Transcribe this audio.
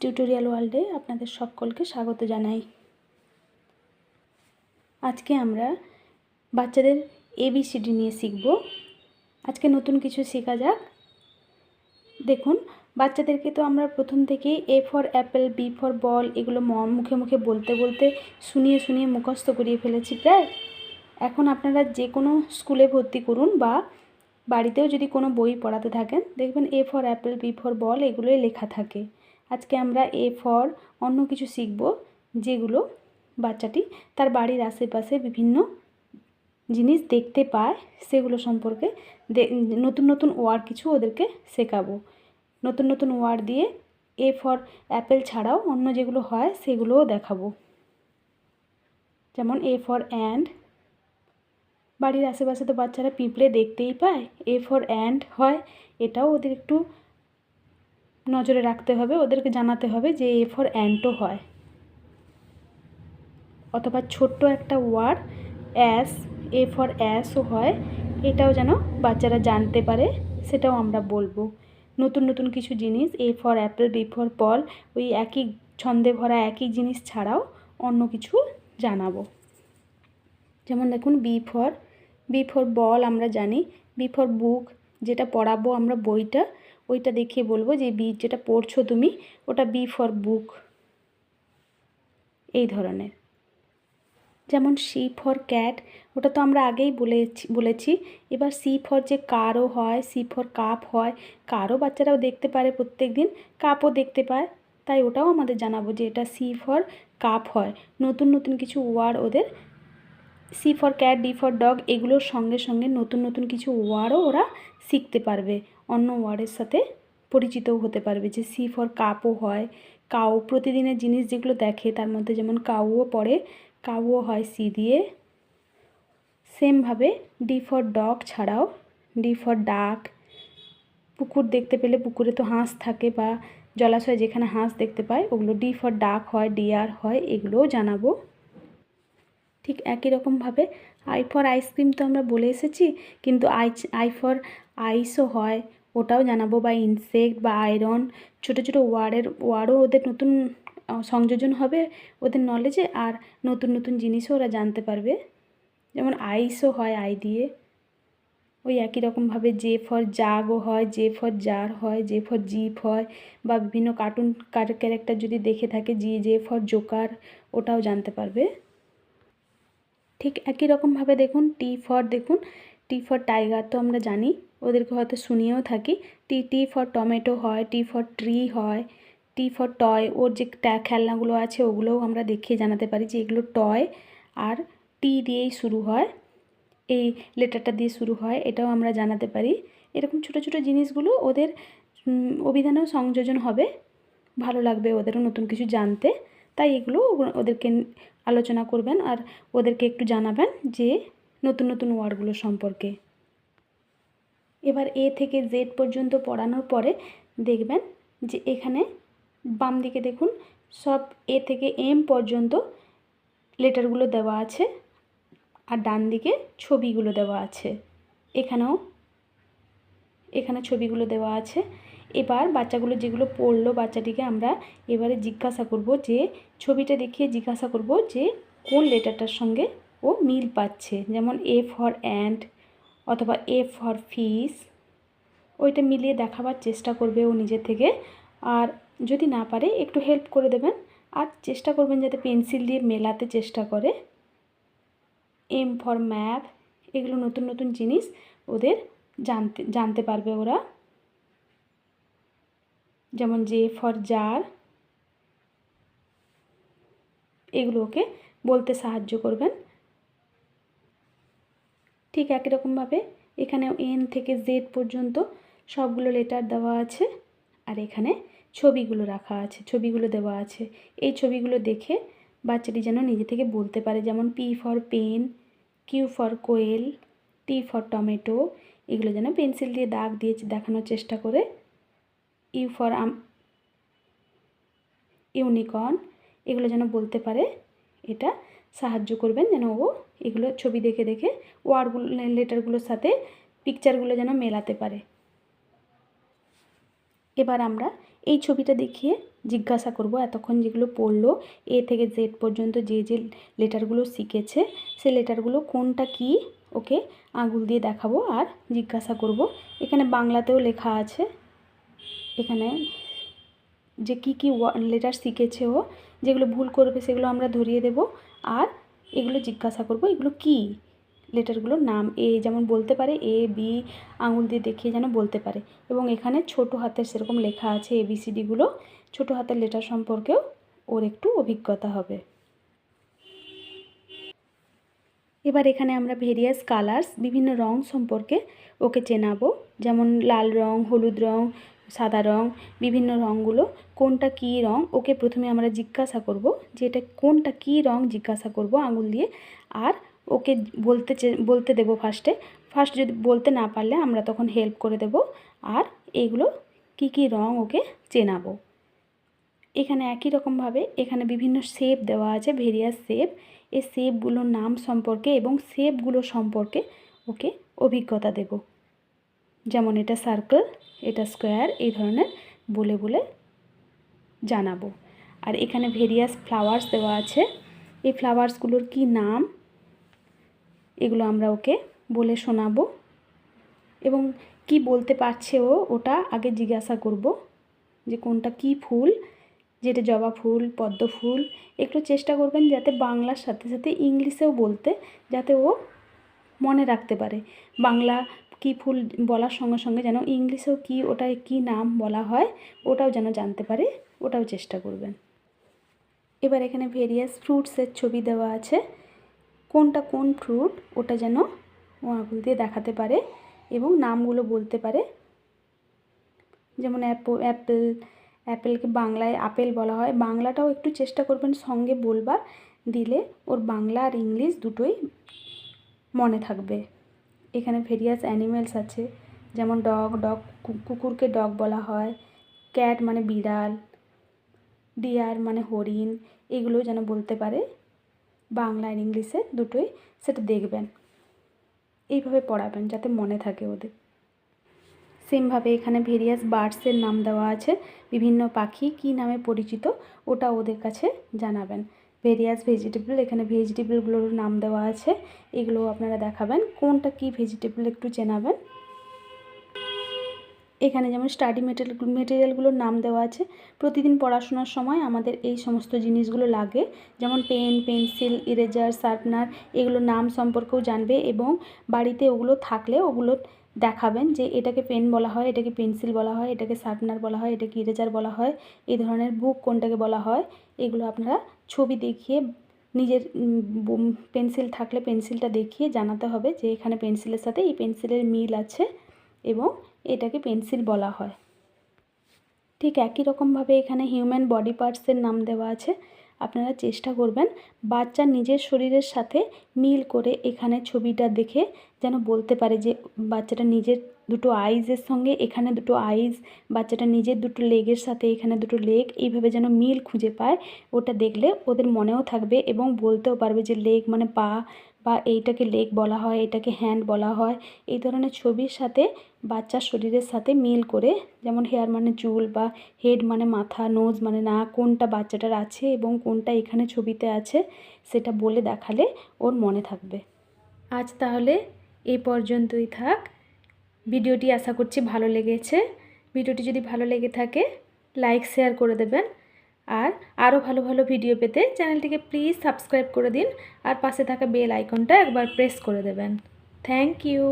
Tutorial ওয়ার্ল্ডে আপনাদের সকলকে স্বাগত জানাই। আজকে আমরা বাচ্চাদের ABCD নিয়ে শিখব। আজকে নতুন কিছু শেখা যাক। দেখুন, বাচ্চাদেরকে তো আমরা প্রথম থেকেই A for Apple, B for ball এগুলো মুখে মুখে বলতে বলতে শুনিয়ে শুনিয়ে মুখস্থ করিয়ে ফেলেছি প্রায়। এখন আপনারা যে কোনো স্কুলে ভর্তি করুন বা বাড়িতেও যদি কোনো বই পড়াতে থাকেন, দেখবেন A for Apple, B for ball এগুলোই লেখা থাকে। আজকে আমরা A ফর অন্য কিছু শিখব, যেগুলো বাচ্চাটি তার বাড়ির আশেপাশে বিভিন্ন জিনিস দেখতে পায়, সেগুলো সম্পর্কে নতুন নতুন ওয়ার্ড কিছু ওদেরকে শেখাবো। নতুন নতুন ওয়ার্ড দিয়ে A ফর অ্যাপেল ছাড়াও অন্য যেগুলো হয় সেগুলোও দেখাবো। যেমন A ফর অ্যান্ড, বাড়ির আশেপাশে তো বাচ্চারা পিঁপড়ে দেখতেই পায়। A ফর অ্যান্ড হয়, এটাও ওদের একটু নজরে রাখতে হবে, ওদেরকে জানাতে হবে যে A ফর অ্যান্টও হয়। অথবা ছোট্ট একটা ওয়ার্ড অ্যাস, A ফর অ্যাসও হয়, এটাও যেন বাচ্চারা জানতে পারে, সেটাও আমরা বলবো। নতুন নতুন কিছু জিনিস A for Apple, B for ball, ওই একই ছন্দে ভরা একই জিনিস ছাড়াও অন্য কিছু জানাবো। যেমন দেখুন, বি ফর বল আমরা জানি। B ফর বুক, যেটা পড়াবো আমরা বইটা, ওইটা দেখিয়ে বলবো যে যেটা পড়ছো তুমি ওটা B ফর বুক, এই ধরনের। যেমন C ফর ক্যাট, ওটা তো আমরা আগেই বলেছি। এবার C ফর যে কারও হয়, C ফর কাপ হয়। কারও বাচ্চারাও দেখতে পারে প্রত্যেক দিন, কাপও দেখতে পায়, তাই ওটাও আমাদের জানাবো যে এটা C ফর কাপ হয়। নতুন নতুন কিছু ওয়ার্ড ওদের C for cat, D for dog এগুলোর সঙ্গে সঙ্গে নতুন নতুন কিছু ওয়ার্ডও ওরা শিখতে পারবে, অন্য ওয়ার্ডের সাথে পরিচিতও হতে পারবে। যে C ফর কাপও হয়, কাউ প্রতিদিনের জিনিস যেগুলো দেখে তার মধ্যে যেমন কাউও পড়ে, কাউও হয় C দিয়ে। সেমভাবে D ফর ডগ ছাড়াও D ফর ডাক, পুকুর দেখতে পেলে, পুকুরে তো হাঁস থাকে বা জলাশয় যেখানে হাঁস দেখতে পায় ওগুলো D ফর ডাক হয়, ডিয়ার হয়, এগুলোও জানাবো। ঠিক একই রকমভাবে I ফর আইসক্রিম তো আমরা বলে এসেছি, কিন্তু I ফর আইসও হয়, ওটাও জানাবো। বা ইনসেক্ট বা আয়রন, ছোটো ছোটো ওয়ার্ডও ওদের নতুন সংযোজন হবে ওদের নলেজে, আর নতুন নতুন জিনিসও ওরা জানতে পারবে। যেমন আইসও হয় আই দিয়ে, ওই একই রকমভাবে জে ফর জাগও হয়, জে ফর জার হয়, জে ফর জিপ হয়, বা বিভিন্ন কার্টুন ক্যারেক্টার যদি দেখে থাকে জে ফর জোকার, ওটাও জানতে পারবে। ঠিক একই রকমভাবে দেখুন টি ফর টাইগার তো আমরা জানি, ওদেরকে হয়তো শুনিয়েও থাকি। টি ফর টমেটো হয়, টি ফর ট্রি হয়, টি ফর টয়, ওর যে খেলনাগুলো আছে ওগুলোও আমরা দেখিয়ে জানাতে পারি যে এগুলো টয়, আর টি দিয়েই শুরু হয়, এই লেটারটা দিয়ে শুরু হয়, এটাও আমরা জানাতে পারি। এরকম ছোটো ছোটো জিনিসগুলো ওদের অভিধানেও সংযোজন হবে, ভালো লাগবে ওদেরও নতুন কিছু জানতে। তাই এগুলো ওদেরকে আলোচনা করবেন আর ওদেরকে একটু জানাবেন যে নতুন নতুন ওয়ার্ডগুলো সম্পর্কে। এবার A থেকে Z পর্যন্ত পড়ানোর পরে দেখবেন যে এখানে বাম দিকে দেখুন, সব A থেকে M পর্যন্ত লেটারগুলো দেওয়া আছে, আর ডান দিকে ছবিগুলো দেওয়া আছে। এখানে ছবিগুলো দেওয়া আছে। এবার বাচ্চাগুলো যেগুলো পড়লো, বাচ্চাটিকে আমরা এবারে জিজ্ঞাসা করব, যে ছবিটা দেখিয়ে জিজ্ঞাসা করব যে কোন লেটারটার সঙ্গে ও মিল পাচ্ছে। যেমন A ফর অ্যান্ট অথবা A ফর ফিশ, ওইটা মিলিয়ে দেখাবার চেষ্টা করবে ও নিজে থেকে। আর যদি না পারে একটু হেল্প করে দেবেন, আর চেষ্টা করবেন যাতে পেন্সিল দিয়ে মেলাতে চেষ্টা করে। M ফর ম্যাপ, এগুলো নতুন নতুন জিনিস ওদের জানতে পারবে ওরা। যেমন J ফর জার, এগুলো ওকে বলতে সাহায্য করবেন। ঠিক একই রকমভাবে এখানেও N থেকে Z পর্যন্ত সবগুলো লেটার দেওয়া আছে, আর এখানে ছবিগুলো রাখা আছে, ছবিগুলো দেওয়া আছে। এই ছবিগুলো দেখে বাচ্চাটি যেন নিজে থেকে বলতে পারে। যেমন P for pen, Q for koel, T for tomato, এগুলো যেন পেন্সিল দিয়ে দাগ দিয়ে দেখানোর চেষ্টা করে। U ফর ইউনিকর্ন, এগুলো যেন বলতে পারে, এটা সাহায্য করবেন যেন ও এগুলো ছবি দেখে দেখে ওয়ার্ডগুলো লেটারগুলোর সাথে পিকচারগুলো যেন মেলাতে পারে। এবার আমরা এই ছবিটা দেখিয়ে জিজ্ঞাসা করব এতক্ষণ যেগুলো পড়লো এ থেকে জেড পর্যন্ত যে যে লেটারগুলো শিখেছে সে লেটারগুলো কোনটা কি ওকে আঙুল দিয়ে দেখাবো আর জিজ্ঞাসা করব। এখানে বাংলাতেও লেখা আছে, এখানে যে কি কি লেটার শিখেছে ও, যেগুলো ভুল করবে সেগুলো আমরা ধরিয়ে দেব আর এগুলো জিজ্ঞাসা করব এগুলো কি লেটারগুলোর নাম। এ যেমন বলতে পারে, এ বি আঙুল দিয়ে দেখিয়ে যেন বলতে পারে। এবং এখানে ছোট হাতের সেরকম লেখা আছে ABCDগুলো, ছোট হাতের লেটার সম্পর্কেও ওর একটু অভিজ্ঞতা হবে। এবার এখানে আমরা ভেরিয়াস কালার্স বিভিন্ন রং সম্পর্কে ওকে চেনাবো, যেমন লাল রং, হলুদ রং, সাদা রং, বিভিন্ন রঙগুলো কোনটা কী রং ওকে প্রথমে আমরা জিজ্ঞাসা করব যে এটা কোনটা কী রং, জিজ্ঞাসা করব আঙুল দিয়ে আর ওকে বলতে দেব ফার্স্ট যদি বলতে না পারলে আমরা তখন হেল্প করে দেব আর এইগুলো কি কি রং ওকে চেনাবো। এখানে একই রকমভাবে এখানে বিভিন্ন শেপ দেওয়া আছে, ভেরিয়াস শেপ, এই শেপগুলোর নাম সম্পর্কে এবং শেপগুলো সম্পর্কে ওকে অভিজ্ঞতা দেব, যেমন এটা সার্কেল, এটা স্কোয়ার, এই ধরনের বলে বলে জানাবো। আর এখানে ভেরিয়াস ফ্লাওয়ার্স দেওয়া আছে, এই ফ্লাওয়ার্সগুলোর কি নাম এগুলো আমরা ওকে বলে শোনাবো এবং কি বলতে পারছে ওটা আগে জিজ্ঞাসা করব যে কোনটা কি ফুল, যেটা জবা ফুল, পদ্ম ফুল। একটু চেষ্টা করবেন যাতে বাংলার সাথে সাথে ইংলিশেও বলতে, যাতে ও মনে রাখতে পারে। বাংলা কি ফুল বলার সঙ্গে সঙ্গে যেন ইংলিশেও কি ওটায় কি নাম বলা হয় ওটাও যেন জানতে পারে, ওটাও চেষ্টা করবেন। এবার এখানে ভেরিয়াস ফ্রুটসের ছবি দেওয়া আছে, কোনটা কোন ফ্রুট ওটা যেন ও আঙুল দিয়ে দেখাতে পারে এবং নামগুলো বলতে পারে। যেমন অ্যাপেলকে বাংলায় আপেল বলা হয়, বাংলাটাও একটু চেষ্টা করবেন সঙ্গে বলবার, দিলে ওর বাংলা আর ইংলিশ দুটোই মনে থাকবে। এখানে ভেরিয়াস অ্যানিমেলস আছে, যেমন ডগ কুকুরকে ডগ বলা হয়, ক্যাট মানে বিড়াল, ডিয়ার মানে হরিণ, এগুলো যেন বলতে পারে বাংলা আর ইংলিশে দুটোই, সেটা দেখবেন। এইভাবে পড়াবেন যাতে মনে থাকে ওদের। সেমভাবে এখানে ভেরিয়াস বার্ডসের নাম দেওয়া আছে, বিভিন্ন পাখি কী নামে পরিচিত ওটা ওদের কাছে জানাবেন। ভেরিয়াস ভেজিটেবল, এখানে ভেজিটেবলগুলোর নাম দেওয়া আছে, এগুলো আপনারা দেখাবেন কোনটা কি ভেজিটেবল একটু চেনাবেন। এখানে যেমন স্টাডি মেটেরিয়ালগুলোর নাম দেওয়া আছে, প্রতিদিন পড়াশোনার সময় আমাদের এই সমস্ত জিনিসগুলো লাগে, যেমন পেন, পেন্সিল, ইরেজার, শার্পনার, এগুলোর নাম সম্পর্কেও জানবে এবং বাড়িতে ওগুলো থাকলে ওগুলো দেখাবেন যে এটাকে পেন বলা হয়, এটাকে পেন্সিল বলা হয়, এটাকে শার্পনার বলা হয়, এটাকে ইরেজার বলা হয়, এই ধরনের বুক কোনটাকে বলা হয় এগুলো আপনারা ছবি দেখিয়ে নিজের পেন্সিল থাকলে পেন্সিলটা দেখিয়ে জানাতে হবে যে এখানে পেন্সিলের সাথে এই পেন্সিলের মিল আছে এবং এটাকে পেন্সিল বলা হয়। ঠিক একই রকমভাবে এখানে হিউম্যান বডি পার্টসের নাম দেওয়া আছে, আপনারা চেষ্টা করবেন বাচ্চার নিজের শরীরের সাথে মিল করে এখানে ছবিটা দেখে যেন বলতে পারে যে বাচ্চাটা নিজের দুটো আইজের সঙ্গে এখানে দুটো আইজ, বাচ্চাটা নিজের দুটো লেগের সাথে এখানে দুটো লেগ, এইভাবে যেন মিল খুঁজে পায়। ওটা দেখলে ওদের মনেও থাকবে এবং বলতেও পারবে যে লেগ মানে পা, বা এইটাকে লেগ বলা হয়, এটাকে হ্যান্ড বলা হয়। এই ধরনের ছবির সাথে বাচ্চার শরীরের সাথে মিল করে, যেমন হেয়ার মানে চুল বা হেড মানে মাথা, নোজ মানে নাক, কোনটা বাচ্চাটার আছে এবং কোনটা এখানে ছবিতে আছে সেটা বলে দেখালে ওর মনে থাকবে। আজ তাহলে এই পর্যন্তই থাক। ভিডিওটি আশা করছি ভালো লেগেছে। ভিডিওটি যদি ভালো লেগে থাকে লাইক শেয়ার করে দেবেন আর আরও ভালো ভালো ভিডিও পেতে চ্যানেলটিকে প্লিজ সাবস্ক্রাইব করে দিন আর পাশে থাকা বেল আইকনটা একবার প্রেস করে দেবেন। Thank you.